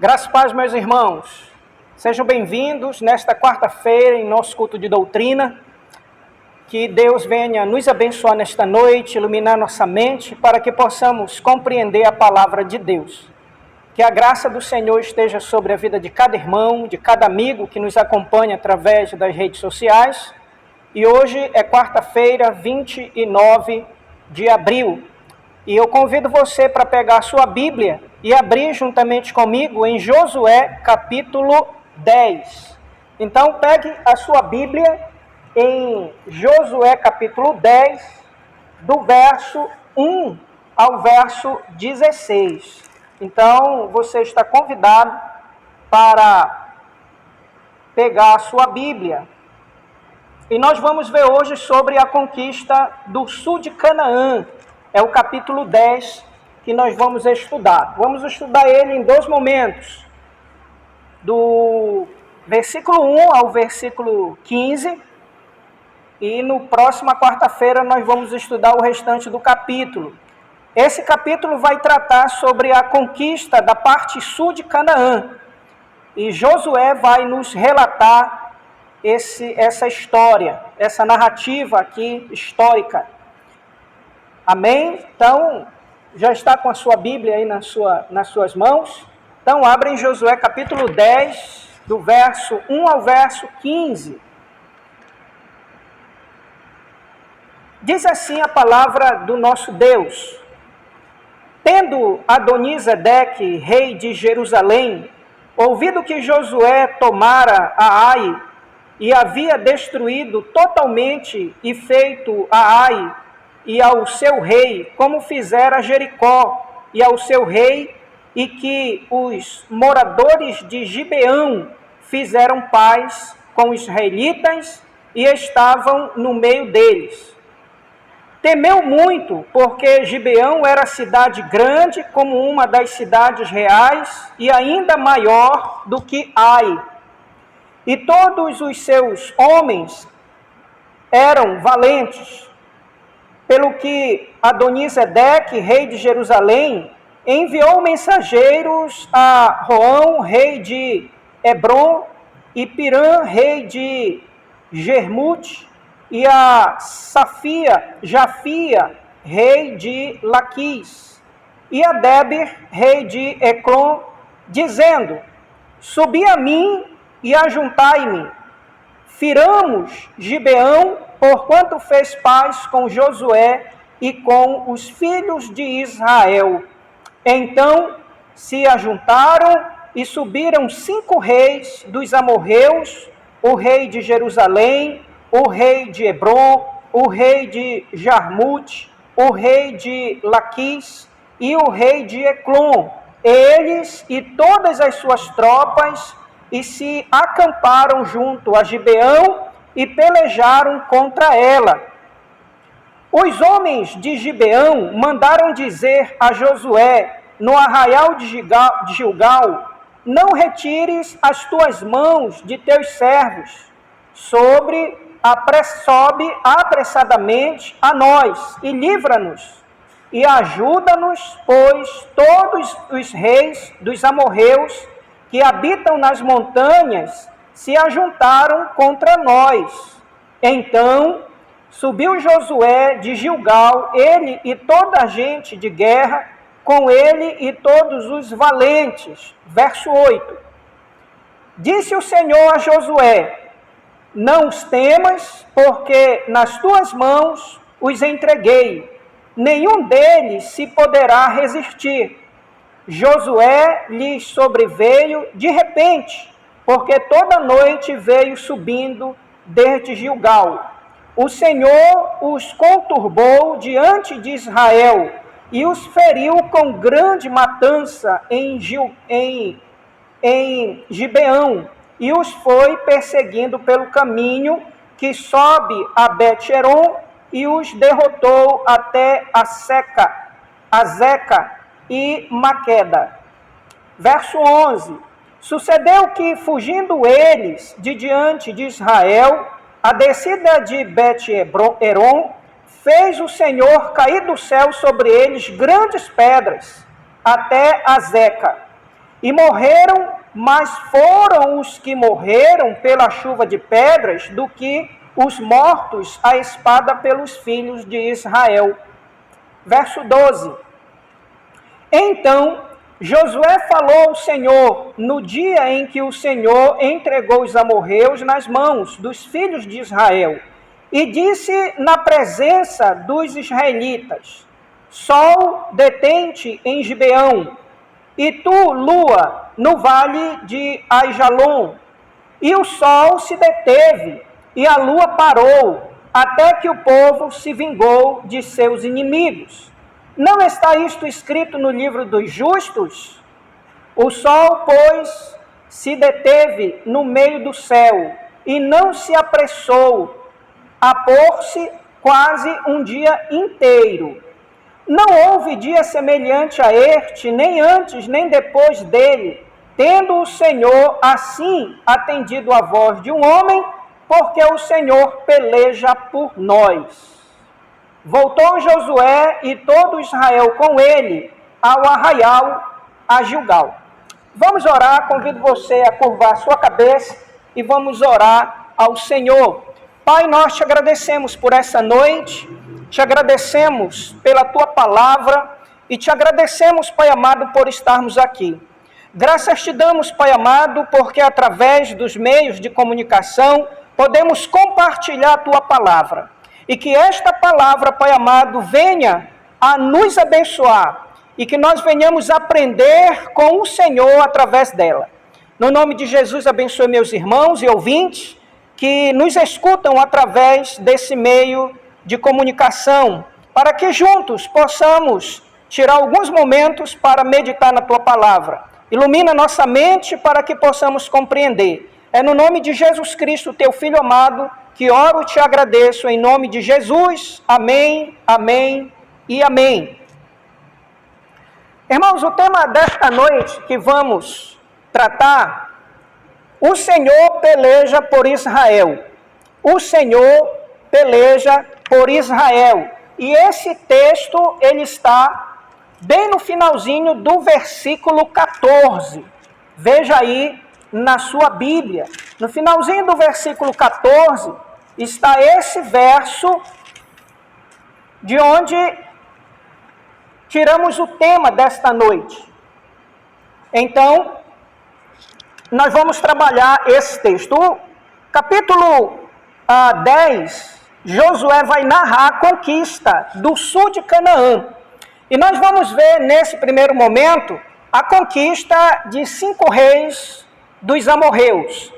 Graças e paz, meus irmãos. Sejam bem-vindos nesta quarta-feira em nosso culto de doutrina. Que Deus venha nos abençoar nesta noite, iluminar nossa mente, para que possamos compreender a palavra de Deus. Que a graça do Senhor esteja sobre a vida de cada irmão, de cada amigo que nos acompanha através das redes sociais. E hoje é quarta-feira, 29 de abril. E eu convido você para pegar a sua Bíblia e abrir juntamente comigo em Josué, capítulo 10. Então, pegue a sua Bíblia em Josué, capítulo 10, do verso 1 ao verso 16. Então, você está convidado para pegar a sua Bíblia. E nós vamos ver hoje sobre a conquista do sul de Canaã. É o capítulo 10 que nós vamos estudar. Vamos estudar ele em dois momentos. Do versículo 1 ao versículo 15. E no próxima quarta-feira nós vamos estudar o restante do capítulo. Esse capítulo vai tratar sobre a conquista da parte sul de Canaã. E Josué vai nos relatar essa história, essa narrativa aqui histórica. Amém? Então, já está com a sua Bíblia aí nas suas mãos. Então, abre em Josué capítulo 10, do verso 1 ao verso 15. Diz assim a palavra do nosso Deus. Tendo Adonisedeque, rei de Jerusalém, ouvido que Josué tomara a Ai e havia destruído totalmente e feito a Ai e ao seu rei, como fizera Jericó e ao seu rei, e que os moradores de Gibeão fizeram paz com os israelitas e estavam no meio deles. Temeu muito, porque Gibeão era cidade grande, como uma das cidades reais, e ainda maior do que Ai. E todos os seus homens eram valentes, pelo que Adonisedeque, rei de Jerusalém, enviou mensageiros a Roão, rei de Hebron, e Pirã, rei de Jermute, e a Jafia, rei de Laquis, e a Debir, rei de Ecrom, dizendo: Subi a mim e ajuntai-me, firamos Gibeão, porquanto fez paz com Josué e com os filhos de Israel. Então se ajuntaram e subiram 5 reis dos amorreus, o rei de Jerusalém, o rei de Hebron, o rei de Jarmute, o rei de Laquis e o rei de Eclon, eles e todas as suas tropas, e se acamparam junto a Gibeão e pelejaram contra ela. Os homens de Gibeão mandaram dizer a Josué, no arraial de Gilgal: Não retires as tuas mãos de teus servos, sobe apressadamente a nós e livra-nos, e ajuda-nos, pois todos os reis dos amorreus que habitam nas montanhas se ajuntaram contra nós. Então subiu Josué de Gilgal, ele e toda a gente de guerra, com ele e todos os valentes. Verso 8. Disse o Senhor a Josué: Não os temas, porque nas tuas mãos os entreguei. Nenhum deles se poderá resistir. Josué lhes sobreveio de repente, porque toda noite veio subindo desde Gilgal. O Senhor os conturbou diante de Israel e os feriu com grande matança em Gibeão, e os foi perseguindo pelo caminho que sobe a Bet-Heron, e os derrotou até a Zeca e Maqueda. Verso 11. Sucedeu que, fugindo eles de diante de Israel, a descida de Bet-Heron, fez o Senhor cair do céu sobre eles grandes pedras, até a Zeca. E morreram, mas foram os que morreram pela chuva de pedras do que os mortos à espada pelos filhos de Israel. Verso 12. Então Josué falou ao Senhor no dia em que o Senhor entregou os amorreus nas mãos dos filhos de Israel, e disse na presença dos israelitas: Sol, detente em Gibeão, e tu, lua, no vale de Aijalon. E o sol se deteve, e a lua parou, até que o povo se vingou de seus inimigos. Não está isto escrito no livro dos justos? O sol, pois, se deteve no meio do céu, e não se apressou a pôr-se quase um dia inteiro. Não houve dia semelhante a este, nem antes, nem depois dele, tendo o Senhor assim atendido a voz de um homem, porque o Senhor peleja por nós. Voltou Josué e todo Israel com ele ao arraial a Gilgal. Vamos orar, convido você a curvar sua cabeça e vamos orar ao Senhor. Pai, nós te agradecemos por essa noite, te agradecemos pela tua palavra e te agradecemos, Pai amado, por estarmos aqui. Graças te damos, Pai amado, porque através dos meios de comunicação podemos compartilhar a tua palavra. E que esta palavra, Pai amado, venha a nos abençoar e que nós venhamos aprender com o Senhor através dela. No nome de Jesus, abençoe meus irmãos e ouvintes que nos escutam através desse meio de comunicação, para que juntos possamos tirar alguns momentos para meditar na tua palavra. Ilumina nossa mente para que possamos compreender. É no nome de Jesus Cristo, teu Filho amado, que oro e te agradeço, em nome de Jesus. Amém, amém e amém. Irmãos, o tema desta noite que vamos tratar: o Senhor peleja por Israel. O Senhor peleja por Israel. E esse texto, ele está bem no finalzinho do versículo 14. Veja aí na sua Bíblia. No finalzinho do versículo 14, está esse verso de onde tiramos o tema desta noite. Então, nós vamos trabalhar esse texto. O capítulo 10, Josué vai narrar a conquista do sul de Canaã. E nós vamos ver, nesse primeiro momento, a conquista de 5 reis dos amorreus.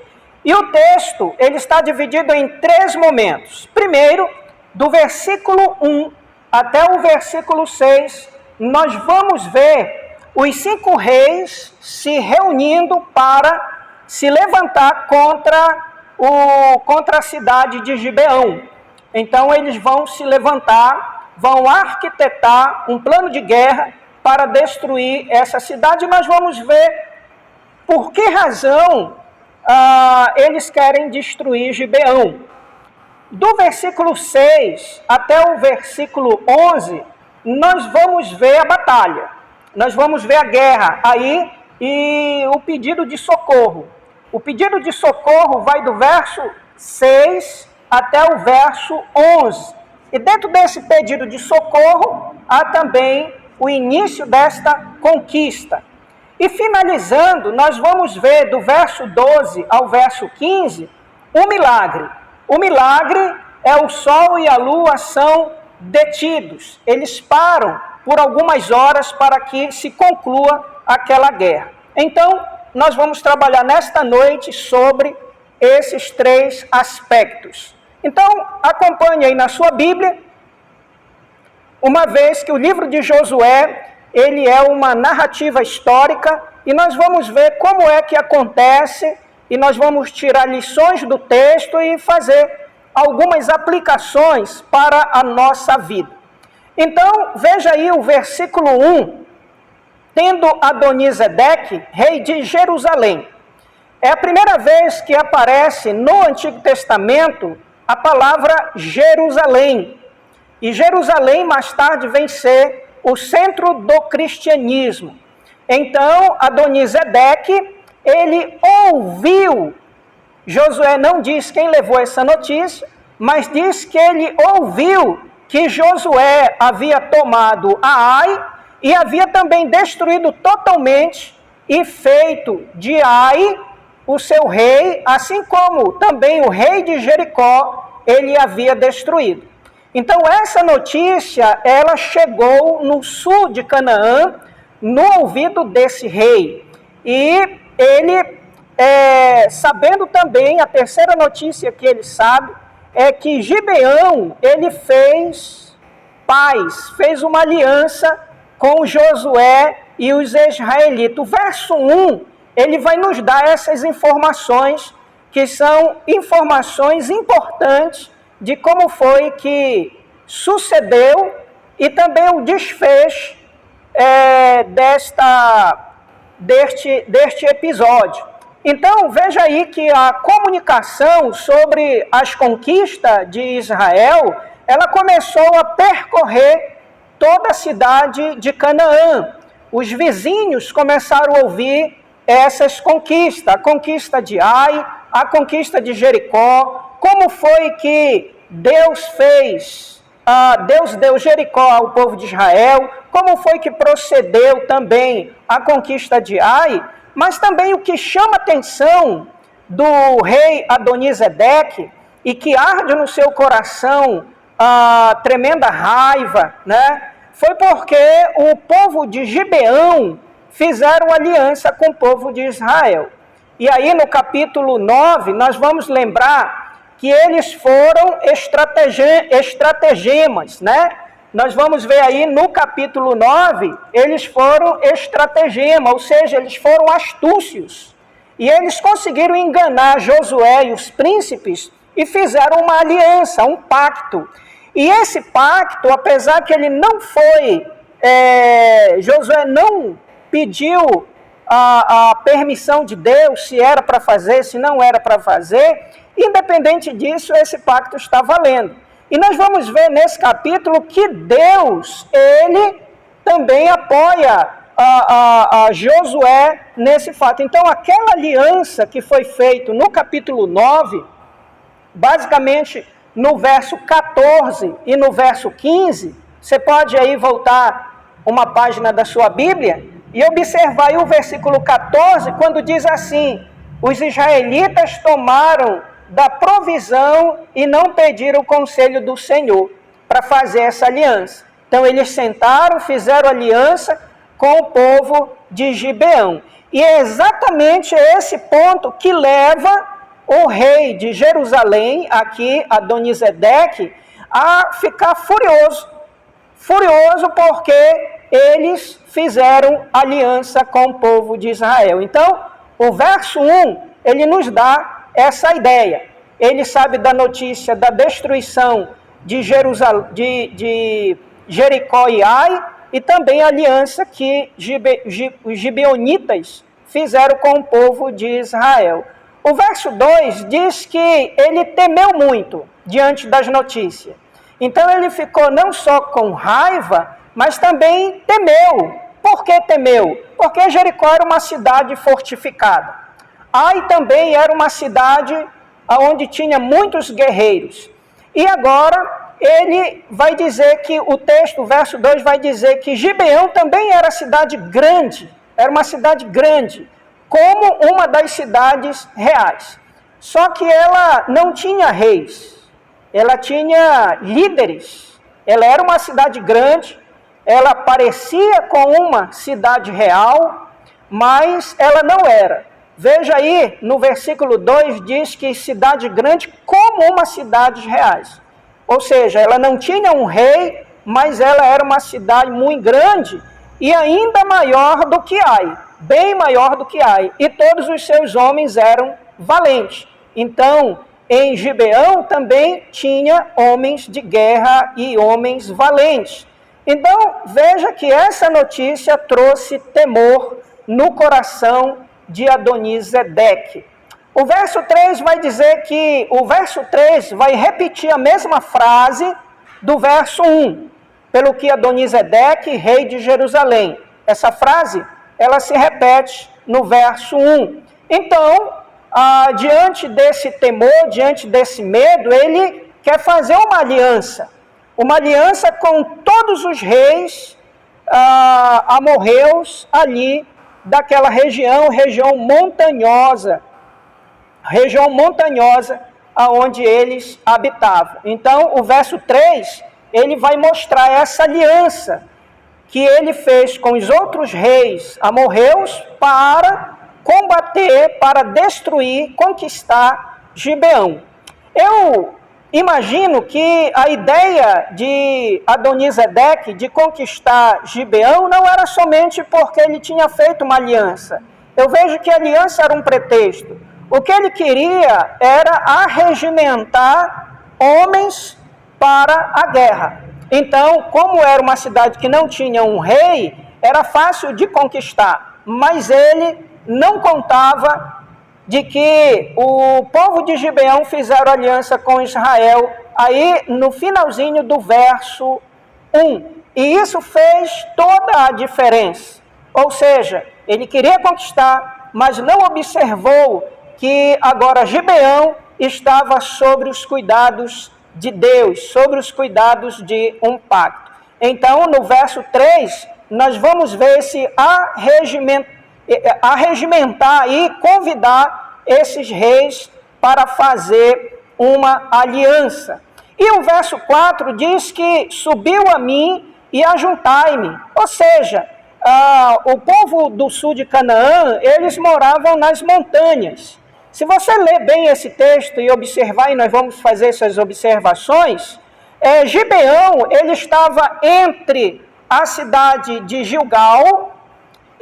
E o texto, ele está dividido em 3 momentos. Primeiro, do versículo 1 até o versículo 6, nós vamos ver os 5 reis se reunindo para se levantar contra a cidade de Gibeão. Então eles vão se levantar, vão arquitetar um plano de guerra para destruir essa cidade. E nós vamos ver por que razão eles querem destruir Gibeão. Do versículo 6 até o versículo 11, nós vamos ver a batalha, nós vamos ver a guerra aí e o pedido de socorro. O pedido de socorro vai do verso 6 até o verso 11. E dentro desse pedido de socorro, há também o início desta conquista. E finalizando, nós vamos ver do verso 12 ao verso 15, um milagre. O milagre é o sol e a lua são detidos. Eles param por algumas horas para que se conclua aquela guerra. Então, nós vamos trabalhar nesta noite sobre esses 3 aspectos. Então, acompanhe aí na sua Bíblia, uma vez que o livro de Josué, ele é uma narrativa histórica, e nós vamos ver como é que acontece, e nós vamos tirar lições do texto e fazer algumas aplicações para a nossa vida. Então, veja aí o versículo 1, tendo Adonisedeque, rei de Jerusalém. É a primeira vez que aparece no Antigo Testamento a palavra Jerusalém. E Jerusalém mais tarde vem ser o centro do cristianismo. Então, Adonisedeque, ele ouviu, Josué não diz quem levou essa notícia, mas diz que ele ouviu que Josué havia tomado a Ai e havia também destruído totalmente e feito de Ai o seu rei, assim como também o rei de Jericó ele havia destruído. Então essa notícia, ela chegou no sul de Canaã, no ouvido desse rei. E ele, sabendo também, a terceira notícia que ele sabe, é que Gibeão, ele fez paz, fez uma aliança com Josué e os israelitas. O verso 1, ele vai nos dar essas informações, que são informações importantes de como foi que sucedeu e também o desfecho deste episódio. Então, veja aí que a comunicação sobre as conquistas de Israel, ela começou a percorrer toda a cidade de Canaã. Os vizinhos começaram a ouvir essas conquistas, a conquista de Ai, a conquista de Jericó, como foi que Deus fez, Deus deu Jericó ao povo de Israel, como foi que procedeu também a conquista de Ai, mas também o que chama a atenção do rei Adonisedeque e que arde no seu coração a tremenda raiva, né? Foi porque o povo de Gibeão fizeram aliança com o povo de Israel. E aí no capítulo 9 nós vamos lembrar que eles foram estratagemas, né? Nós vamos ver aí no capítulo 9, eles foram estratagema, ou seja, eles foram astúcios. E eles conseguiram enganar Josué e os príncipes e fizeram uma aliança, um pacto. E esse pacto, apesar que ele não foi, Josué não pediu a permissão de Deus, se era para fazer, se não era para fazer, independente disso, esse pacto está valendo. E nós vamos ver nesse capítulo que Deus, ele também apoia a Josué nesse fato. Então, aquela aliança que foi feita no capítulo 9, basicamente no verso 14 e no verso 15, você pode aí voltar uma página da sua Bíblia e observar aí o versículo 14, quando diz assim: os israelitas tomaram da provisão e não pediram o conselho do Senhor para fazer essa aliança. Então eles sentaram, fizeram aliança com o povo de Gibeão. E é exatamente esse ponto que leva o rei de Jerusalém, aqui Adonisedeque, a ficar furioso. Furioso porque eles fizeram aliança com o povo de Israel. Então, o verso 1, ele nos dá essa ideia. Ele sabe da notícia da destruição de Jericó e Ai, e também a aliança que os gibeonitas fizeram com o povo de Israel. O verso 2 diz que ele temeu muito diante das notícias. Então ele ficou não só com raiva, mas também temeu. Por que temeu? Porque Jericó era uma cidade fortificada. Ai também era uma cidade onde tinha muitos guerreiros. E agora ele vai dizer que o texto, o verso 2, vai dizer que Gibeão também era cidade grande, era uma cidade grande, como uma das cidades reais. Só que ela não tinha reis, ela tinha líderes. Ela era uma cidade grande, ela parecia com uma cidade real, mas ela não era. Veja aí, no versículo 2, diz que cidade grande como uma cidade reais. Ou seja, ela não tinha um rei, mas ela era uma cidade muito grande e ainda maior do que Ai, bem maior do que Ai. E todos os seus homens eram valentes. Então, em Gibeão também tinha homens de guerra e homens valentes. Então, veja que essa notícia trouxe temor no coração de Adonisedeque. O verso 3 vai dizer que, o verso 3 vai repetir a mesma frase do verso 1, pelo que Adonisedeque, rei de Jerusalém. Essa frase ela se repete no verso 1. Então, diante desse temor, diante desse medo, ele quer fazer uma aliança com todos os reis amorreus ali daquela região montanhosa aonde eles habitavam. Então, o verso 3, ele vai mostrar essa aliança que ele fez com os outros reis amorreus para combater, para destruir, conquistar Gibeão. Eu imagino que a ideia de Adonisedeque de conquistar Gibeão não era somente porque ele tinha feito uma aliança. Eu vejo que a aliança era um pretexto. O que ele queria era arregimentar homens para a guerra. Então, como era uma cidade que não tinha um rei, era fácil de conquistar. Mas ele não contava de que o povo de Gibeão fizeram aliança com Israel, aí no finalzinho do verso 1. E isso fez toda a diferença. Ou seja, ele queria conquistar, mas não observou que agora Gibeão estava sobre os cuidados de Deus, sobre os cuidados de um pacto. Então, no verso 3, nós vamos ver esse arregimentar e convidar esses reis para fazer uma aliança. E o verso 4 diz que subiu a mim e ajuntai-me. Ou seja, o povo do sul de Canaã, eles moravam nas montanhas. Se você ler bem esse texto e observar, e nós vamos fazer essas observações, Gibeão, ele estava entre a cidade de Gilgal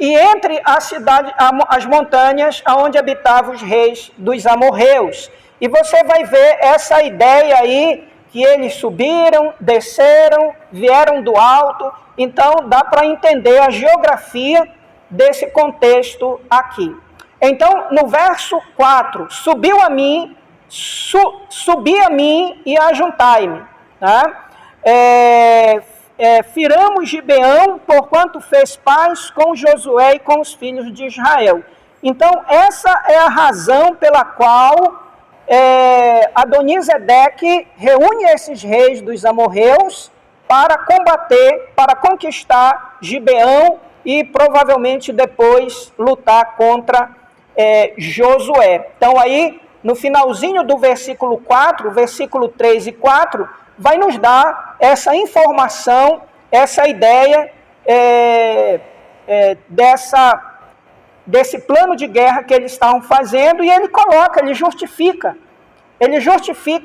e entre a cidade, as montanhas onde habitavam os reis dos amorreus. E você vai ver essa ideia aí, que eles subiram, desceram, vieram do alto. Então, dá para entender a geografia desse contexto aqui. Então, no verso 4, subi a mim e ajuntai-me. Tá? Firamos Gibeão, porquanto fez paz com Josué e com os filhos de Israel. Então, essa é a razão pela qual Adonisedeque reúne esses reis dos amorreus para combater, para conquistar Gibeão e provavelmente depois lutar contra Josué. Então aí, no finalzinho do versículo 4, versículo 3 e 4, vai nos dar essa informação, essa ideia desse plano de guerra que eles estavam fazendo, e ele justifica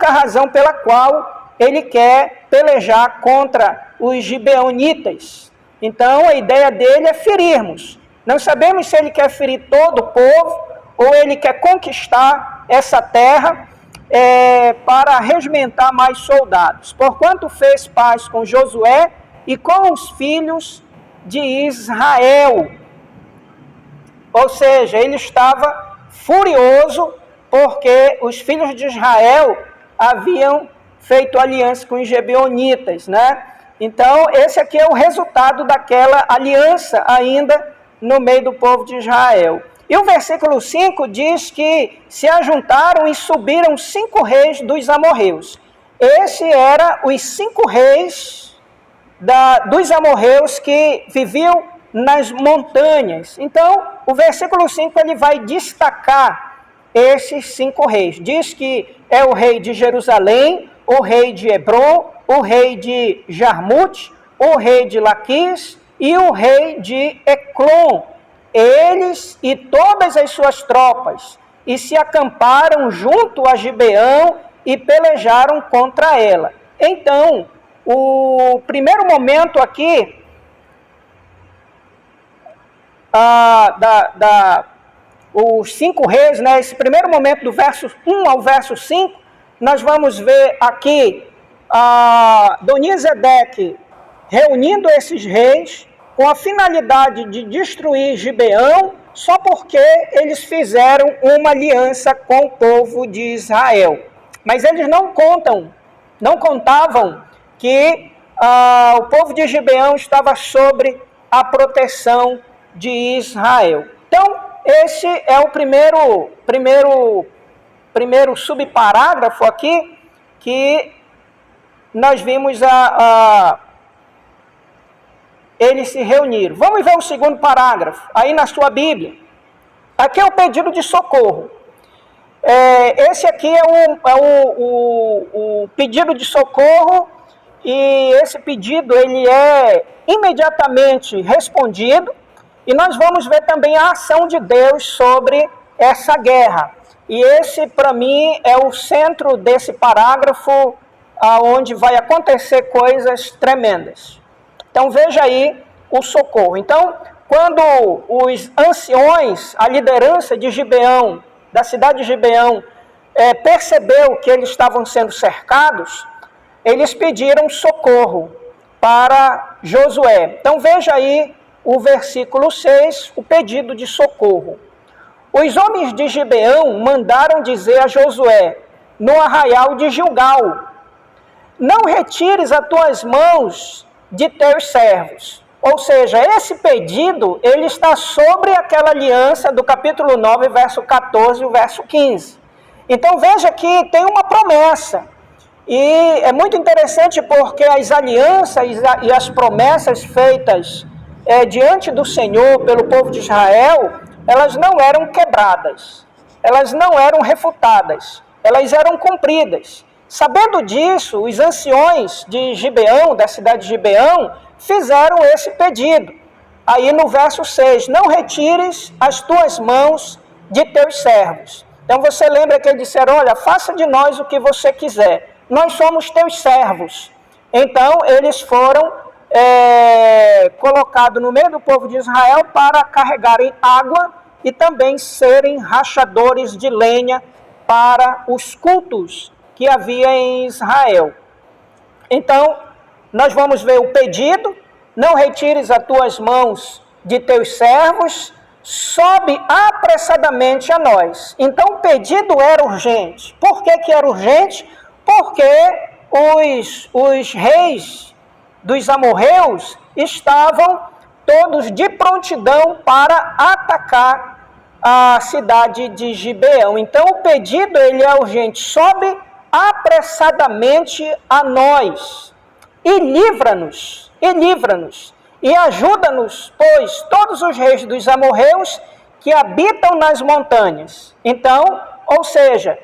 a razão pela qual ele quer pelejar contra os gibeonitas. Então, a ideia dele é ferirmos. Não sabemos se ele quer ferir todo o povo ou ele quer conquistar essa terra para regimentar mais soldados. Porquanto fez paz com Josué e com os filhos de Israel. Ou seja, ele estava furioso porque os filhos de Israel haviam feito aliança com os gibeonitas, né? Então, esse aqui é o resultado daquela aliança ainda no meio do povo de Israel. E o versículo 5 diz que se ajuntaram e subiram 5 reis dos amorreus. Esse era os 5 reis dos amorreus que viviam nas montanhas. Então, o versículo 5 ele vai destacar esses 5 reis. Diz que é o rei de Jerusalém, o rei de Hebron, o rei de Jarmute, o rei de Laquis e o rei de Eclon. Eles e todas as suas tropas, e se acamparam junto a Gibeão e pelejaram contra ela. Então, o primeiro momento aqui, os 5 reis, né, esse primeiro momento do verso 1 ao verso 5, nós vamos ver aqui Adonisedeque reunindo esses reis com a finalidade de destruir Gibeão, só porque eles fizeram uma aliança com o povo de Israel. Mas eles não contavam que o povo de Gibeão estava sob a proteção de Israel. Então, esse é o primeiro subparágrafo aqui que nós vimos eles se reuniram. Vamos ver o segundo parágrafo, aí na sua Bíblia. Aqui é o pedido de socorro. Esse aqui é o pedido de socorro, e esse pedido ele é imediatamente respondido, e nós vamos ver também a ação de Deus sobre essa guerra. E esse, para mim, é o centro desse parágrafo, onde vai acontecer coisas tremendas. Então veja aí o socorro. Então, quando os anciões, a liderança de Gibeão, da cidade de Gibeão, percebeu que eles estavam sendo cercados, eles pediram socorro para Josué. Então veja aí o versículo 6, o pedido de socorro. Os homens de Gibeão mandaram dizer a Josué, no arraial de Gilgal, não retires as tuas mãos de teus servos. Ou seja, esse pedido, ele está sobre aquela aliança do capítulo 9, verso 14 e o verso 15. Então veja que tem uma promessa. E é muito interessante porque as alianças e as promessas feitas diante do Senhor pelo povo de Israel, elas não eram quebradas, elas não eram refutadas, elas eram cumpridas. Sabendo disso, os anciões de Gibeão, da cidade de Gibeão, fizeram esse pedido. Aí no verso 6, não retires as tuas mãos de teus servos. Então você lembra que eles disseram, olha, faça de nós o que você quiser, nós somos teus servos. Então eles foram colocados no meio do povo de Israel para carregarem água e também serem rachadores de lenha para os cultos que havia em Israel. Então, nós vamos ver o pedido, não retires as tuas mãos de teus servos, sobe apressadamente a nós. Então, o pedido era urgente. Por que era urgente? Porque os reis dos amorreus estavam todos de prontidão para atacar a cidade de Gibeão. Então, o pedido ele é urgente, sobe apressadamente a nós, e livra-nos, e ajuda-nos, pois todos os reis dos amorreus que habitam nas montanhas. Então, ou seja,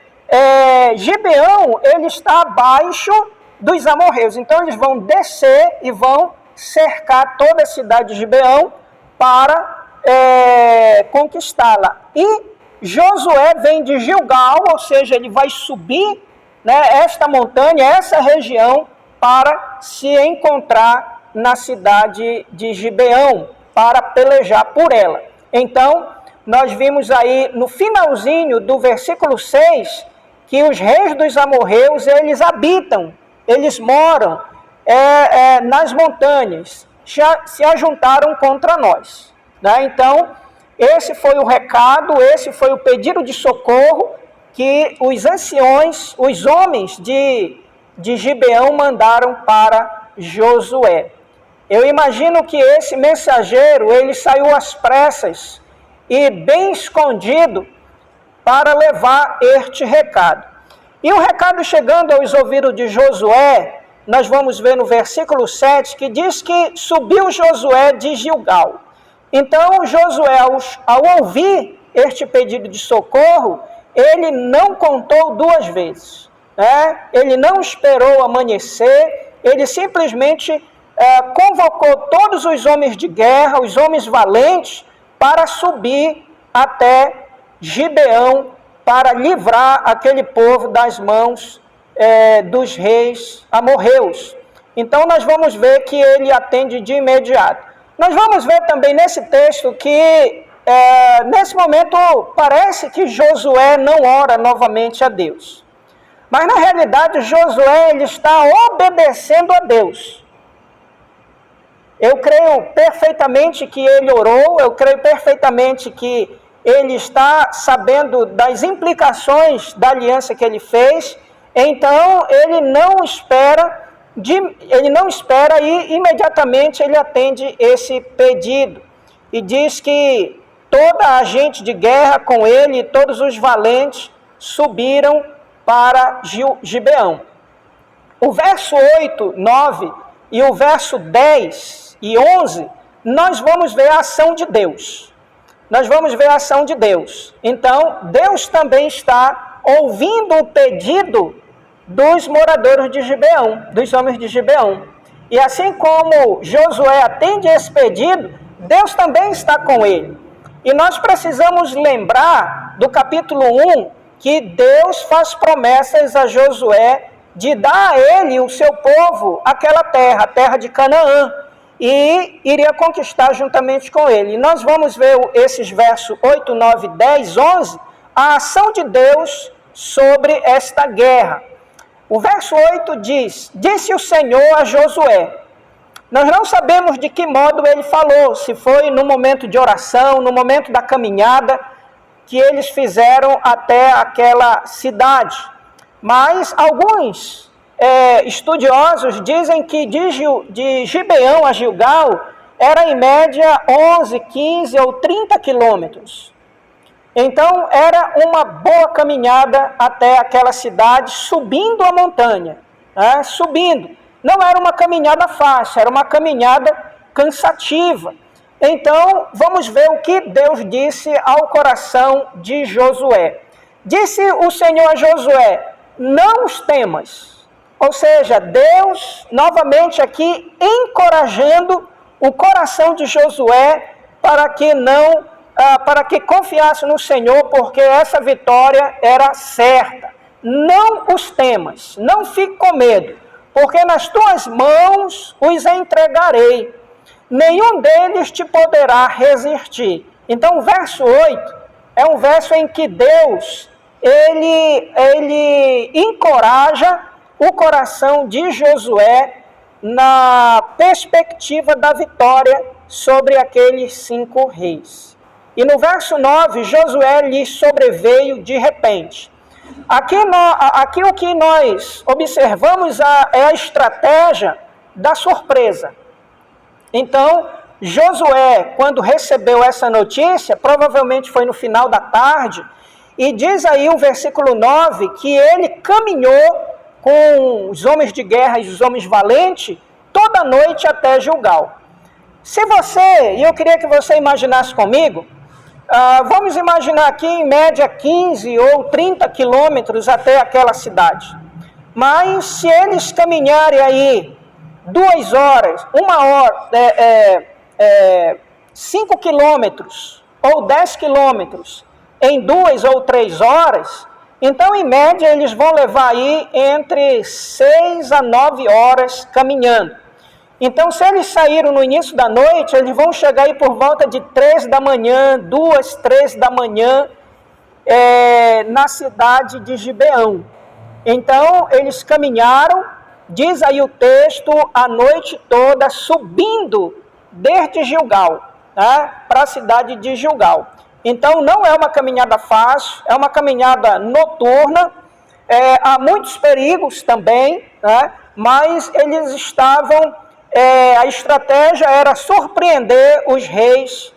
Gibeão, ele está abaixo dos amorreus, então eles vão descer e vão cercar toda a cidade de Gibeão para conquistá-la. E Josué vem de Gilgal, ou seja, ele vai subir esta montanha, essa região, para se encontrar na cidade de Gibeão, para pelejar por ela. Então, nós vimos aí no finalzinho do versículo 6, que os reis dos amorreus, eles habitam, eles moram nas montanhas, já se ajuntaram contra nós. Então, esse foi o recado, esse foi o pedido de socorro que os anciões, os homens de Gibeão mandaram para Josué. Eu imagino que esse mensageiro, ele saiu às pressas e bem escondido para levar este recado. E o recado chegando aos ouvidos de Josué, nós vamos ver no versículo 7, que diz que subiu Josué de Gilgal. Então Josué, ao ouvir este pedido de socorro, ele não contou duas vezes. Ele não esperou amanhecer, ele simplesmente convocou todos os homens de guerra, os homens valentes, para subir até Gibeão, para livrar aquele povo das mãos dos reis amorreus. Então nós vamos ver que ele atende de imediato. Nós vamos ver também nesse texto que, nesse momento, parece que Josué não ora novamente a Deus. Mas, na realidade, Josué ele está obedecendo a Deus. Eu creio perfeitamente que ele orou, eu creio perfeitamente que ele está sabendo das implicações da aliança que ele fez, então ele não espera e imediatamente ele atende esse pedido. e diz que toda a gente de guerra com ele e todos os valentes subiram para Gibeão. O verso 8, 9 e o verso 10 e 11, nós vamos ver a ação de Deus. Nós vamos ver a ação de Deus. Então, Deus também está ouvindo o pedido dos moradores de Gibeão, dos homens de Gibeão. E assim como Josué atende esse pedido, Deus também está com ele. E nós precisamos lembrar do capítulo 1, que Deus faz promessas a Josué de dar a ele, o seu povo, aquela terra, a terra de Canaã, e iria conquistar juntamente com ele. E nós vamos ver esses versos 8, 9, 10, 11, a ação de Deus sobre esta guerra. O verso 8 diz: disse o Senhor a Josué. Nós não sabemos de que modo ele falou, se foi no momento de oração, no momento da caminhada que eles fizeram até aquela cidade. Mas alguns estudiosos dizem que de Gibeão a Gilgal era em média 11, 15 ou 30 quilômetros. Então era uma boa caminhada até aquela cidade, subindo a montanha, subindo. Não era uma caminhada fácil, era uma caminhada cansativa. Então, vamos ver o que Deus disse ao coração de Josué. Disse o Senhor a Josué: não os temas. Ou seja, Deus, novamente aqui, encorajando o coração de Josué para que confiasse no Senhor, porque essa vitória era certa. Não os temas, não fique com medo, porque nas tuas mãos os entregarei. Nenhum deles te poderá resistir. Então, o verso 8 é um verso em que Deus, ele encoraja o coração de Josué na perspectiva da vitória sobre aqueles 5 reis. E no verso 9, Josué lhe sobreveio de repente. Aqui o que nós observamos é a estratégia da surpresa. Então, Josué, quando recebeu essa notícia, provavelmente foi no final da tarde, e diz aí o versículo 9, que ele caminhou com os homens de guerra e os homens valentes toda a noite até Gilgal. E eu queria que você imaginasse comigo, vamos imaginar aqui em média 15 ou 30 quilômetros até aquela cidade. Mas se eles caminharem aí 2 horas, 1 hora, 5 quilômetros ou 10 quilômetros em 2 ou 3 horas, então em média eles vão levar aí entre 6 a 9 horas caminhando. Então se eles saíram no início da noite, eles vão chegar aí por volta de 3 da manhã, 2, 3 da manhã, na cidade de Gibeão. Então eles caminharam, diz aí o texto, a noite toda, subindo desde Gilgal, para a cidade de Gilgal. Então não é uma caminhada fácil, é uma caminhada noturna, há muitos perigos também, mas eles estavam, a estratégia era surpreender os reis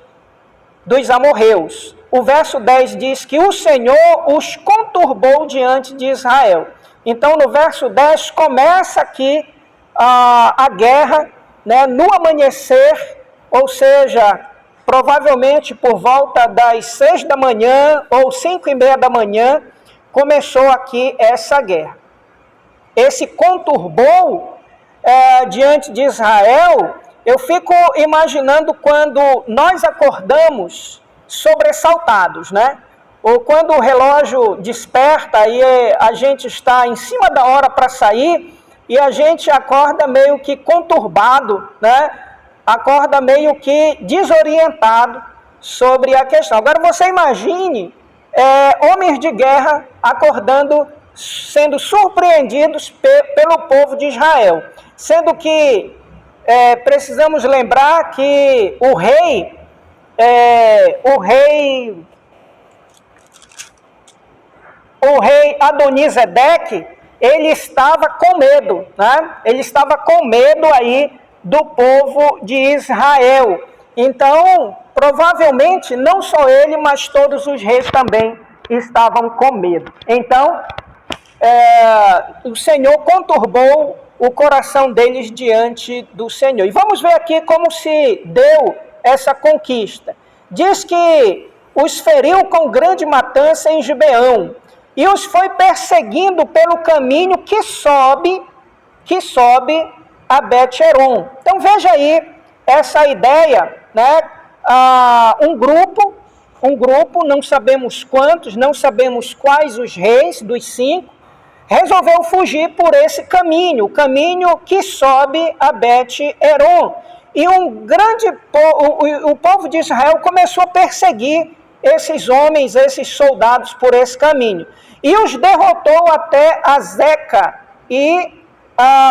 dos amorreus. O verso 10 diz que o Senhor os conturbou diante de Israel. Então, no verso 10, começa aqui a guerra, no amanhecer, ou seja, provavelmente por volta das 6 da manhã ou 5:30 da manhã, começou aqui essa guerra. Esse conturbou diante de Israel, eu fico imaginando quando nós acordamos sobressaltados, ou quando o relógio desperta e a gente está em cima da hora para sair e a gente acorda meio que conturbado, acorda meio que desorientado sobre a questão. Agora você imagine homens de guerra acordando, sendo surpreendidos pelo povo de Israel. Sendo que precisamos lembrar que o rei Adonizedeque, ele estava com medo, Ele estava com medo aí do povo de Israel. Então, provavelmente não só ele, mas todos os reis também estavam com medo. Então, o Senhor conturbou o coração deles diante do Senhor. E vamos ver aqui como se deu essa conquista. Diz que os feriu com grande matança em Gibeão e os foi perseguindo pelo caminho que sobe a Bet-Horon. Então veja aí essa ideia, né? Um grupo, não sabemos quantos, não sabemos quais os reis dos 5, resolveu fugir por esse caminho, o caminho que sobe a Bet-Horon. E o povo de Israel começou a perseguir esses homens, esses soldados por esse caminho. E os derrotou até Azeca e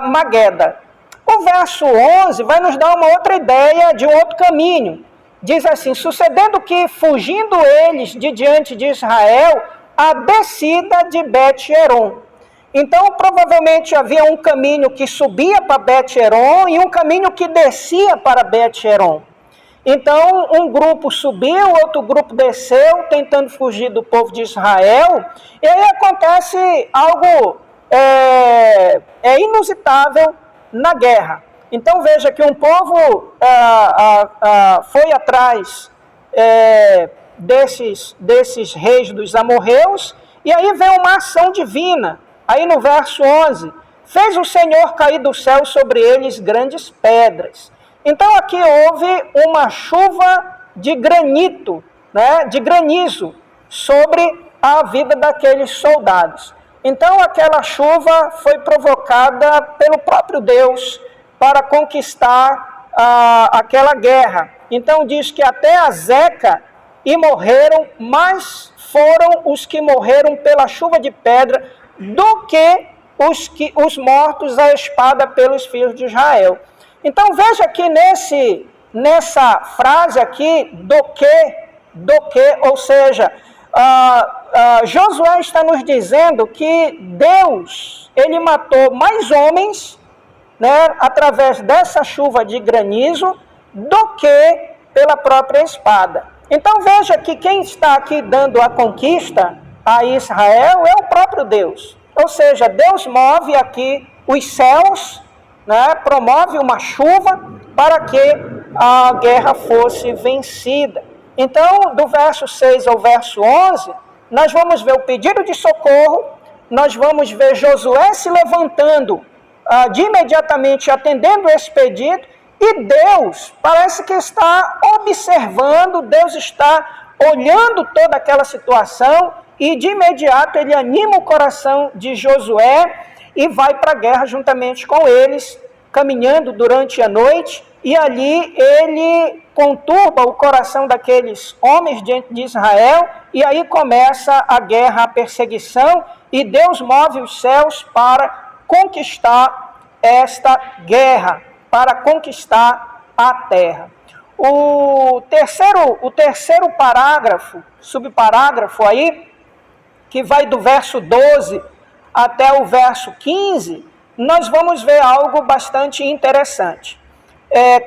Mageda. O verso 11 vai nos dar uma outra ideia de um outro caminho. Diz assim: sucedendo que, fugindo eles de diante de Israel, a descida de Bet-Horon. Então, provavelmente havia um caminho que subia para Bet-Horon e um caminho que descia para Bet-Horon. Então, um grupo subiu, outro grupo desceu, tentando fugir do povo de Israel. E aí acontece algo inusitável na guerra. Então, veja que um povo foi atrás desses reis dos amorreus, e aí vem uma ação divina. Aí no verso 11, fez o Senhor cair do céu sobre eles grandes pedras. Então aqui houve uma chuva de granito, né, de granizo, sobre a vida daqueles soldados. Então aquela chuva foi provocada pelo próprio Deus para conquistar aquela guerra. Então diz que até Azeca e morreram, mas foram os que morreram pela chuva de pedra do que os mortos à espada pelos filhos de Israel. Então veja que nessa frase aqui, do que, ou seja, Josué está nos dizendo que Deus, ele matou mais homens, né, através dessa chuva de granizo, do que pela própria espada. Então veja que quem está aqui dando a conquista a Israel é o próprio Deus. Ou seja, Deus move aqui os céus, né, promove uma chuva para que a guerra fosse vencida. Então, do verso 6 ao verso 11, nós vamos ver o pedido de socorro, nós vamos ver Josué se levantando de imediatamente atendendo esse pedido, e Deus parece que está observando, Deus está olhando toda aquela situação, e de imediato ele anima o coração de Josué e vai para a guerra juntamente com eles, caminhando durante a noite, e ali ele conturba o coração daqueles homens diante de Israel, e aí começa a guerra, a perseguição, e Deus move os céus para conquistar esta guerra, para conquistar a terra. O terceiro parágrafo, subparágrafo aí, que vai do verso 12 até o verso 15, nós vamos ver algo bastante interessante.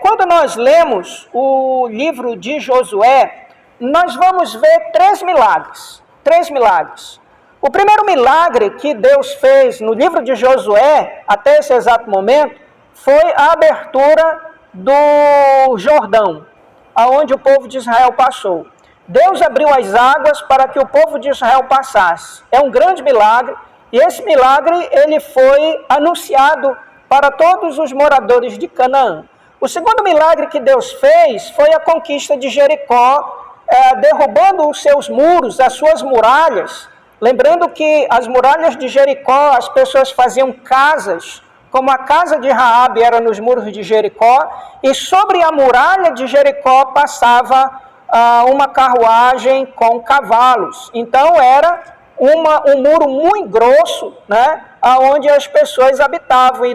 Quando nós lemos o livro de Josué, nós vamos ver três milagres. O primeiro milagre que Deus fez no livro de Josué, até esse exato momento, foi a abertura do Jordão, aonde o povo de Israel passou. Deus abriu as águas para que o povo de Israel passasse. É um grande milagre, e esse milagre ele foi anunciado para todos os moradores de Canaã. O segundo milagre que Deus fez foi a conquista de Jericó, derrubando os seus muros, as suas muralhas. Lembrando que as muralhas de Jericó, as pessoas faziam casas, como a casa de Raabe era nos muros de Jericó, e sobre a muralha de Jericó passava uma carruagem com cavalos. Então era um muro muito grosso, né, onde as pessoas habitavam, e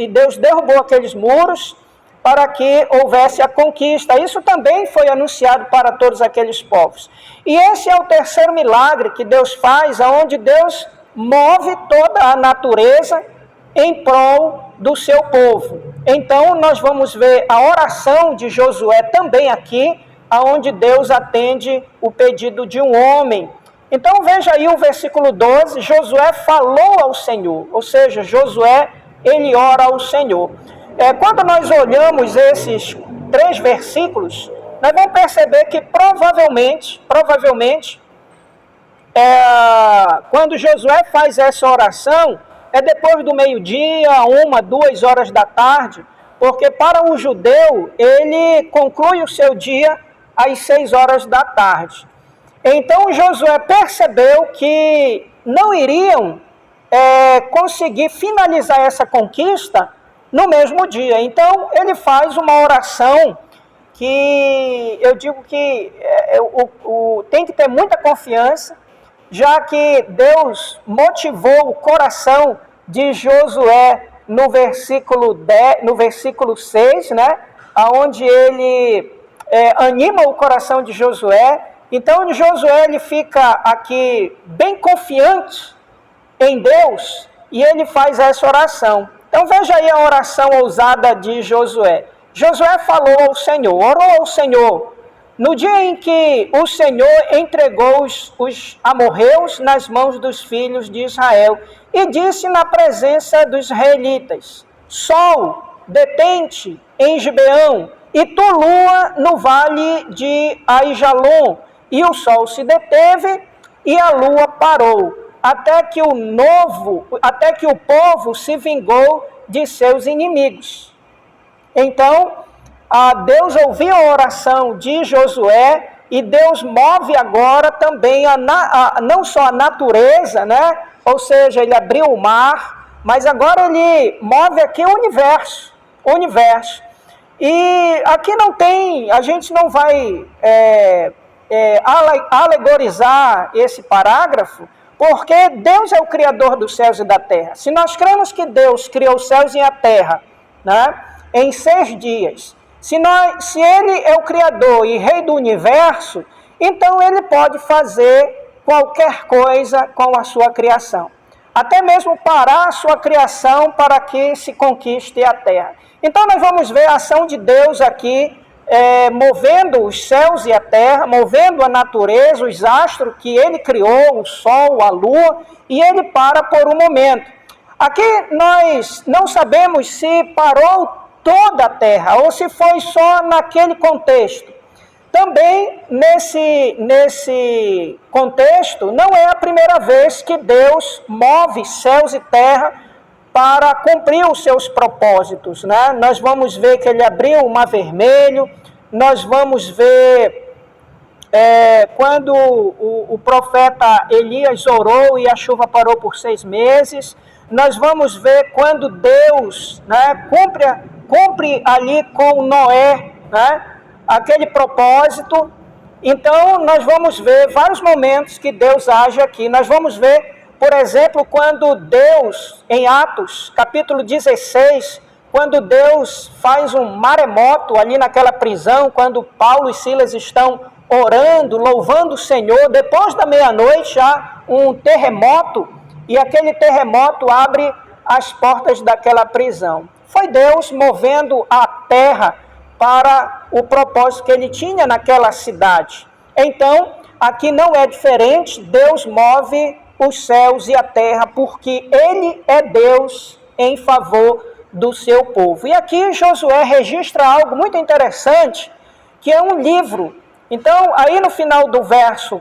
Deus derrubou aqueles muros para que houvesse a conquista. Isso também foi anunciado para todos aqueles povos. E esse é o terceiro milagre que Deus faz, onde Deus move toda a natureza em prol do seu povo. Então nós vamos ver a oração de Josué também aqui, aonde Deus atende o pedido de um homem. Então veja aí o versículo 12, Josué falou ao Senhor, ou seja, Josué, ele ora ao Senhor. Quando nós olhamos esses 3 versículos, nós vamos perceber que provavelmente, quando Josué faz essa oração, é depois do meio-dia, 1, 2 horas da tarde, porque para o judeu, ele conclui o seu dia às 6 horas da tarde. Então Josué percebeu que não iriam conseguir finalizar essa conquista no mesmo dia. Então ele faz uma oração que eu digo que tem que ter muita confiança, já que Deus motivou o coração de Josué no versículo 6, né? Onde ele anima o coração de Josué. Então Josué ele fica aqui bem confiante em Deus e ele faz essa oração. Então veja aí a oração ousada de Josué. Josué falou ao Senhor, orou ao Senhor, no dia em que o Senhor entregou os amorreus nas mãos dos filhos de Israel, e disse na presença dos israelitas: Sol, detente em Gibeão, e tu, lua, no vale de Aijalon. E o sol se deteve e a lua parou, até que o povo se vingou de seus inimigos. Então, Deus ouviu a oração de Josué e Deus move agora também não só a natureza, né? Ou seja, ele abriu o mar, mas agora ele move aqui o universo. E aqui a gente não vai alegorizar esse parágrafo, porque Deus é o Criador dos céus e da terra. Se nós cremos que Deus criou os céus e a terra, né, em 6 dias, se Ele é o Criador e Rei do universo, então Ele pode fazer qualquer coisa com a sua criação. Até mesmo parar a sua criação para que se conquiste a terra. Então nós vamos ver a ação de Deus aqui, movendo os céus e a terra, movendo a natureza, os astros que Ele criou, o sol, a lua, e Ele para por um momento. Aqui nós não sabemos se parou toda a terra ou se foi só naquele contexto. Também nesse contexto, não é a primeira vez que Deus move céus e terra para cumprir os seus propósitos, né? Nós vamos ver que Ele abriu o Mar Vermelho, nós vamos ver quando o profeta Elias orou e a chuva parou por 6 meses, nós vamos ver quando Deus, né, cumpre ali com Noé, né, aquele propósito. Então nós vamos ver vários momentos que Deus age aqui. Nós vamos ver, por exemplo, quando Deus, em Atos, capítulo 16, quando Deus faz um maremoto ali naquela prisão, quando Paulo e Silas estão orando, louvando o Senhor, depois da meia-noite há um terremoto, e aquele terremoto abre as portas daquela prisão. Foi Deus movendo a terra para o propósito que Ele tinha naquela cidade. Então, aqui não é diferente, Deus move os céus e a terra, porque Ele é Deus em favor do seu povo. E aqui Josué registra algo muito interessante, que é um livro. Então, aí no final do verso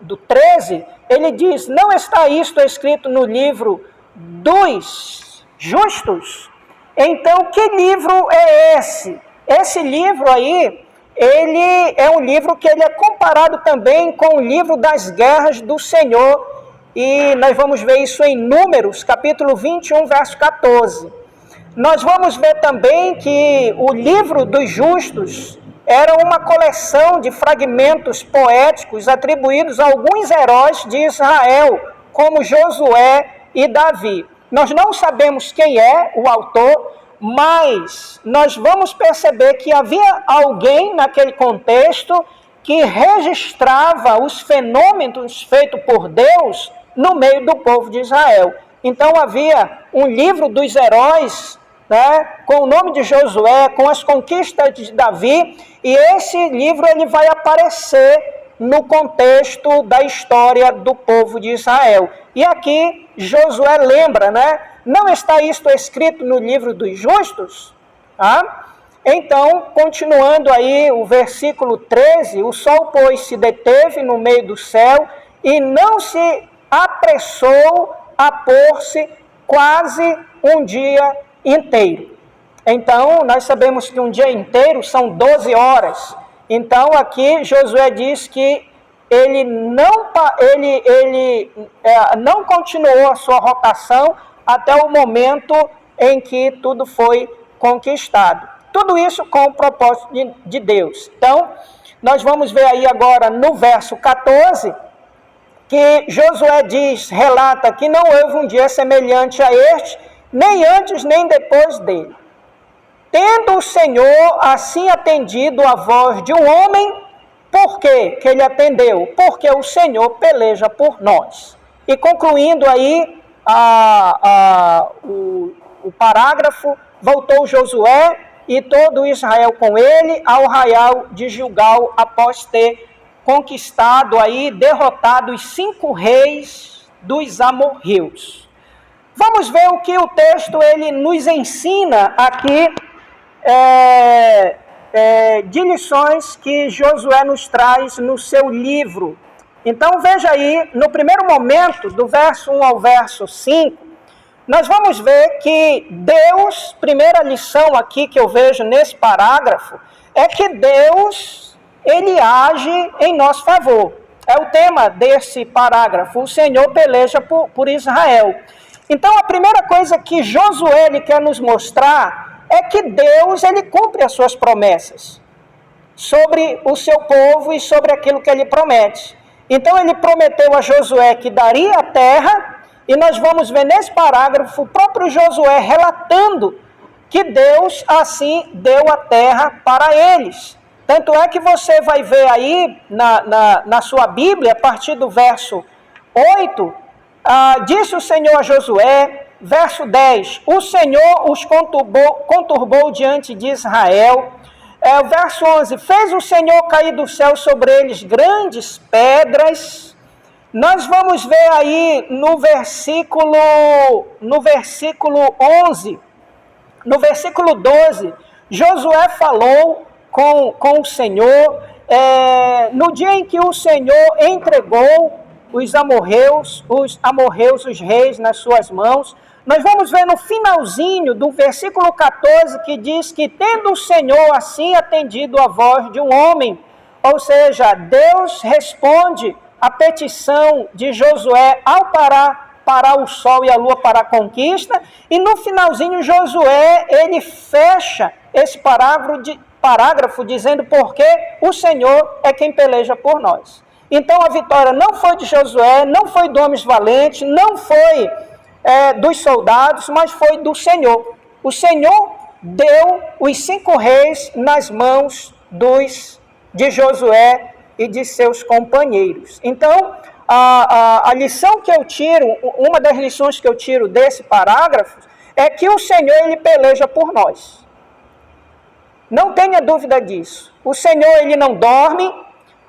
do 13, ele diz: não está isto escrito no livro dos justos? Então, que livro é esse? Esse livro aí, ele é um livro que ele é comparado também com o livro das guerras do Senhor, e nós vamos ver isso em Números, capítulo 21, verso 14. Nós vamos ver também que o livro dos justos era uma coleção de fragmentos poéticos atribuídos a alguns heróis de Israel, como Josué e Davi. Nós não sabemos quem é o autor, mas nós vamos perceber que havia alguém naquele contexto que registrava os fenômenos feitos por Deus no meio do povo de Israel. Então havia um livro dos heróis né, com o nome de Josué, com as conquistas de Davi, e esse livro ele vai aparecer no contexto da história do povo de Israel. E aqui Josué lembra, né? Não está isto escrito no livro dos justos? Tá? Então, continuando aí o versículo 13, o sol, pois, se deteve no meio do céu e não se apressou a pôr-se quase um dia inteiro. Então, nós sabemos que um dia inteiro são 12 horas. Então, aqui Josué diz que ele não continuou a sua rotação até o momento em que tudo foi conquistado. Tudo isso com o propósito de Deus. Então, nós vamos ver aí agora no verso 14, que Josué relata que não houve um dia semelhante a este, nem antes nem depois dele. Tendo o Senhor assim atendido a voz de um homem, por que ele atendeu? Porque o Senhor peleja por nós. E concluindo aí o parágrafo, voltou Josué e todo Israel com ele ao arraial de Gilgal, após ter conquistado aí, derrotado os 5 reis dos amorreus. Vamos ver o que o texto ele nos ensina aqui, de lições que Josué nos traz no seu livro. Então veja aí, no primeiro momento, do verso 1 ao verso 5, nós vamos ver que Deus, primeira lição aqui que eu vejo nesse parágrafo, é que Deus, ele age em nosso favor. É o tema desse parágrafo, o Senhor peleja por Israel. Então a primeira coisa que Josué ele quer nos mostrar é que Deus ele cumpre as suas promessas sobre o seu povo e sobre aquilo que ele promete. Então ele prometeu a Josué que daria a terra, e nós vamos ver nesse parágrafo o próprio Josué relatando que Deus assim deu a terra para eles. Tanto é que você vai ver aí na sua Bíblia, a partir do verso 8, disse o Senhor a Josué, verso 10, o Senhor os conturbou diante de Israel. O verso 11, fez o Senhor cair do céu sobre eles grandes pedras. Nós vamos ver aí no versículo 11, no versículo 12, Josué falou com o Senhor, no dia em que o Senhor entregou os amorreus, os reis nas suas mãos. Nós vamos ver no finalzinho do versículo 14 que diz que tendo o Senhor assim atendido a voz de um homem, ou seja, Deus responde a petição de Josué ao parar o sol e a lua para a conquista, e no finalzinho Josué ele fecha esse parágrafo dizendo porque o Senhor é quem peleja por nós. Então a vitória não foi de Josué, não foi de homens valentes, não foi dos soldados, mas foi do Senhor. O Senhor deu os 5 reis nas mãos de Josué e de seus companheiros. Então, a lição que eu tiro, uma das lições que eu tiro desse parágrafo, é que o Senhor, ele peleja por nós. Não tenha dúvida disso. O Senhor, ele não dorme.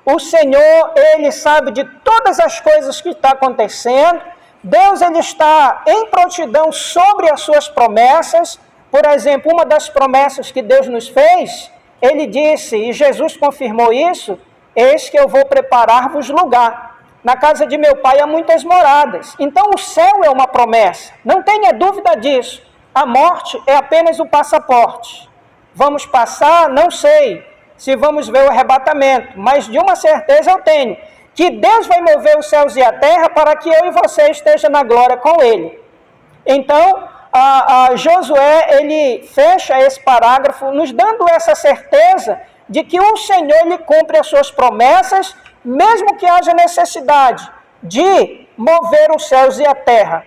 O Senhor, ele sabe de todas as coisas que estão acontecendo. Deus, ele está em prontidão sobre as suas promessas. Por exemplo, uma das promessas que Deus nos fez, ele disse, e Jesus confirmou isso, eis que eu vou preparar-vos lugar. Na casa de meu pai há muitas moradas. Então o céu é uma promessa. Não tenha dúvida disso. A morte é apenas o passaporte. Vamos passar? Não sei se vamos ver o arrebatamento. Mas de uma certeza eu tenho. Que Deus vai mover os céus e a terra para que eu e você estejam na glória com Ele. Então, Josué, ele fecha esse parágrafo nos dando essa certeza de que o Senhor ele cumpre as suas promessas, mesmo que haja necessidade de mover os céus e a terra.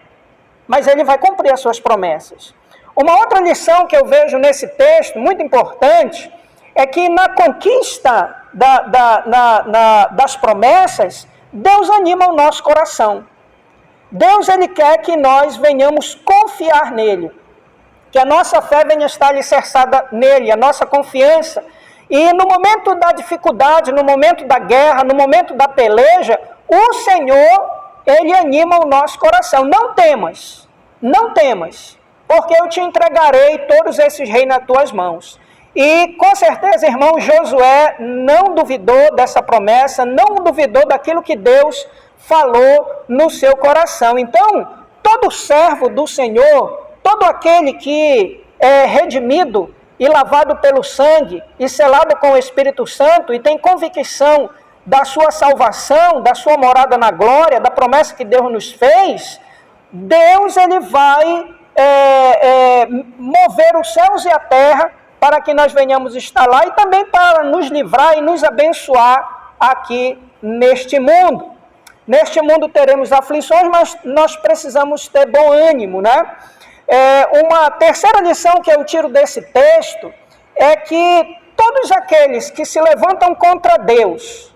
Mas ele vai cumprir as suas promessas. Uma outra lição que eu vejo nesse texto, muito importante, é que na conquista das promessas, Deus anima o nosso coração. Deus ele quer que nós venhamos confiar nele. que a nossa fé venha estar alicerçada nele, a nossa confiança. E no momento da dificuldade, no momento da guerra, no momento da peleja, o Senhor, Ele anima o nosso coração. Não temas, porque eu te entregarei todos esses reis nas tuas mãos. E com certeza, irmão, Josué não duvidou dessa promessa, não duvidou daquilo que Deus falou no seu coração. Então, todo servo do Senhor, todo aquele que é redimido e lavado pelo sangue e selado com o Espírito Santo e tem convicção da sua salvação, da sua morada na glória, da promessa que Deus nos fez, Deus ele vai mover os céus e a terra para que nós venhamos estar lá e também para nos livrar e nos abençoar aqui neste mundo. Neste mundo teremos aflições, mas nós precisamos ter bom ânimo, né? Uma terceira lição que eu tiro desse texto é que todos aqueles que se levantam contra Deus,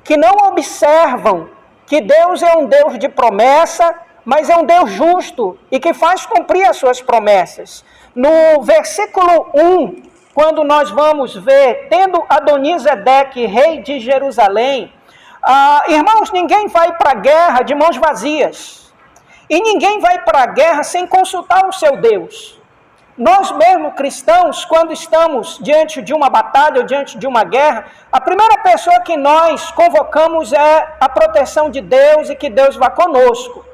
que não observam que Deus é um Deus de promessa, mas é um Deus justo e que faz cumprir as suas promessas. No versículo 1, quando nós vamos ver, tendo Adonisedeque, rei de Jerusalém, irmãos, ninguém vai para a guerra de mãos vazias. E ninguém vai para a guerra sem consultar o seu Deus. Nós mesmos cristãos, quando estamos diante de uma batalha ou diante de uma guerra, a primeira pessoa que nós convocamos é a proteção de Deus e que Deus vá conosco.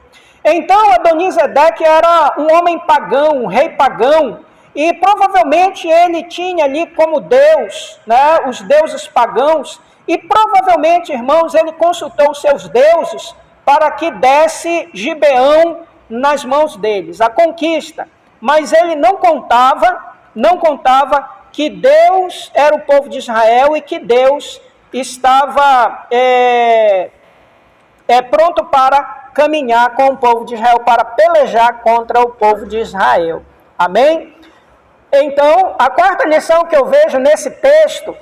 Então, Adonisedeque era um homem pagão, um rei pagão, e provavelmente ele tinha ali como Deus, né, os deuses pagãos, e provavelmente, irmãos, ele consultou os seus deuses para que desse Gibeão nas mãos deles, a conquista. Mas ele não contava que Deus era o povo de Israel e que Deus estava pronto para caminhar com o povo de Israel, para pelejar contra o povo de Israel. Amém? Então, a quarta lição que eu vejo nesse texto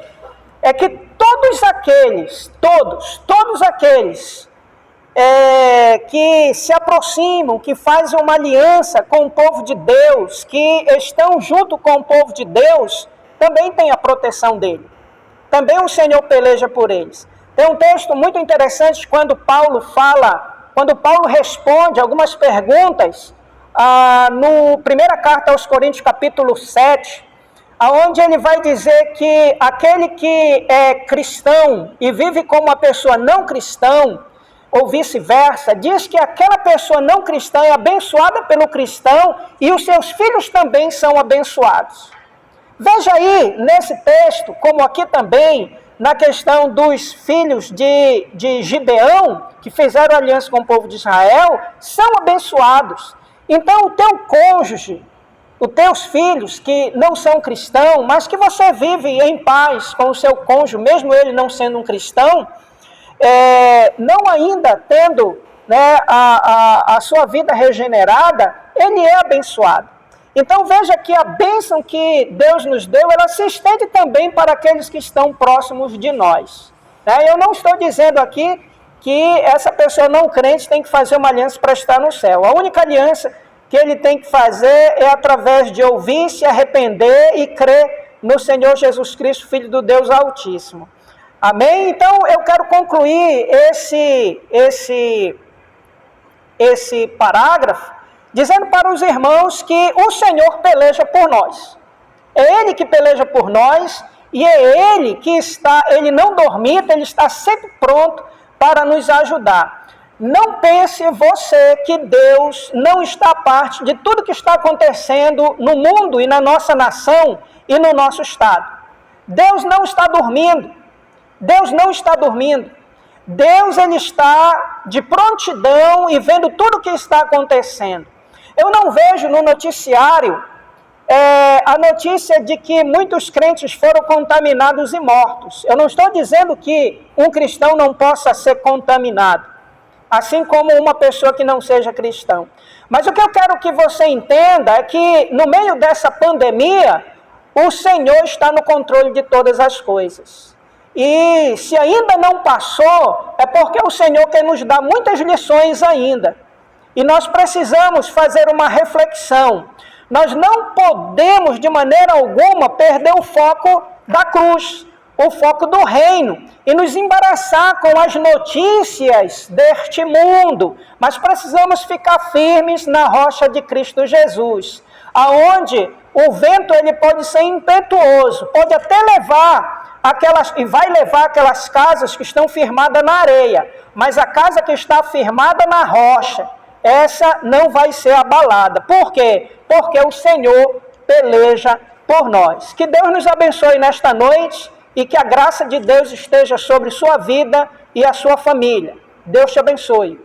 é que todos aqueles que se aproximam, que fazem uma aliança com o povo de Deus, que estão junto com o povo de Deus, também tem a proteção dele. Também o Senhor peleja por eles. Tem um texto muito interessante quando Paulo responde algumas perguntas, no primeira carta aos Coríntios, capítulo 7, onde ele vai dizer que aquele que é cristão e vive como uma pessoa não cristã, ou vice-versa, diz que aquela pessoa não cristã é abençoada pelo cristão e os seus filhos também são abençoados. Veja aí, nesse texto, como aqui também, na questão dos filhos de Gibeão, que fizeram aliança com o povo de Israel, são abençoados. Então, o teu cônjuge, os teus filhos que não são cristãos, mas que você vive em paz com o seu cônjuge, mesmo ele não sendo um cristão, não ainda tendo, né, a sua vida regenerada, ele é abençoado. Então veja que a bênção que Deus nos deu, ela se estende também para aqueles que estão próximos de nós. Eu não estou dizendo aqui que essa pessoa não crente tem que fazer uma aliança para estar no céu. A única aliança que ele tem que fazer é através de ouvir, se arrepender e crer no Senhor Jesus Cristo, Filho do Deus Altíssimo. Amém? Então, eu quero concluir esse parágrafo dizendo para os irmãos que o Senhor peleja por nós. É Ele que peleja por nós e é Ele que Ele não dormita, Ele está sempre pronto para nos ajudar. Não pense você que Deus não está à parte de tudo que está acontecendo no mundo e na nossa nação e no nosso estado. Deus não está dormindo. Deus não está dormindo. Deus ele está de prontidão e vendo tudo o que está acontecendo. Eu não vejo no noticiário a notícia de que muitos crentes foram contaminados e mortos. Eu não estou dizendo que um cristão não possa ser contaminado, assim como uma pessoa que não seja cristão. Mas o que eu quero que você entenda é que no meio dessa pandemia, o Senhor está no controle de todas as coisas. E se ainda não passou, é porque o Senhor quer nos dar muitas lições ainda. E nós precisamos fazer uma reflexão. Nós não podemos, de maneira alguma, perder o foco da cruz, o foco do reino, e nos embaraçar com as notícias deste mundo. Mas precisamos ficar firmes na rocha de Cristo Jesus, aonde o vento ele pode ser impetuoso, pode até levar vai levar aquelas casas que estão firmadas na areia, mas a casa que está firmada na rocha, essa não vai ser abalada. Por quê? Porque o Senhor peleja por nós. Que Deus nos abençoe nesta noite e que a graça de Deus esteja sobre sua vida e a sua família. Deus te abençoe.